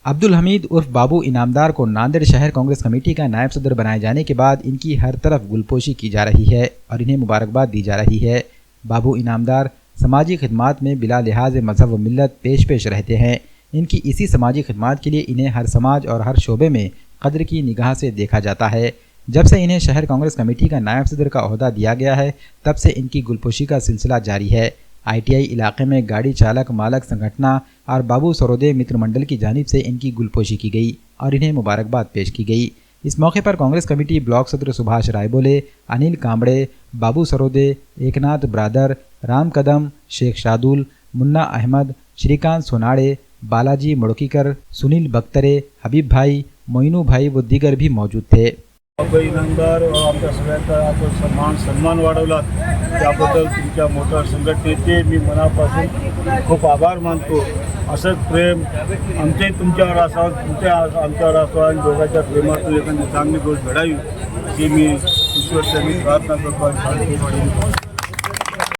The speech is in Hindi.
अब्दुल हमीद उर्फ बाबू इनामदार को नांदेड़ शहर कांग्रेस कमेटी का नायब सदर बनाए जाने के बाद इनकी हर तरफ गुलपोशी की जा रही है और इन्हें मुबारकबाद दी जा रही है। बाबू इनामदार समाजी खिदमात में बिला लिहाज मजहब व मिल्लत पेश रहते हैं। इनकी इसी समाजी खिदमात के लिए इन्हें हर समाज और हर शोबे में कद्र की निगाह से देखा जाता है। जब से इन्हें शहर कांग्रेस कमेटी का नायब सदर का ओहदा दिया गया है तब से इनकी गुलपोशी का सिलसिला जारी है। ITI इलाके में गाड़ी चालक मालक संगठना और बाबू सरोदे मित्र मंडल की जानिब से इनकी गुलपोशी की गई और इन्हें मुबारकबाद पेश की गई। इस मौके पर कांग्रेस कमेटी ब्लॉक सदर सुभाष रायबोले, अनिल कांबड़े, बाबू सरोदे, एकनाथ ब्रादर, राम कदम, शेख शादुल, मुन्ना अहमद, श्रीकांत सोनाड़े, बालाजी मुड़कीकर, सुनील बख्तरे, हबीब भाई, मोइनू भाई व दीगर भी मौजूद थे। इनामदार व आमच्या सगळ्यांचा आपण सन्मान वाढवला त्याबद्दल तुमच्या मोठ्या संघटनेचे मी मनापासून खूप आभार मानतो। असंच प्रेम आमचे तुमच्यावर असावं, तुमच्या आमच्यावर असावं आणि दोघांच्या प्रेमातून एखादी चांगली गोष्ट घडावी अशी मी ईश्वरचरणी प्रार्थना करतो।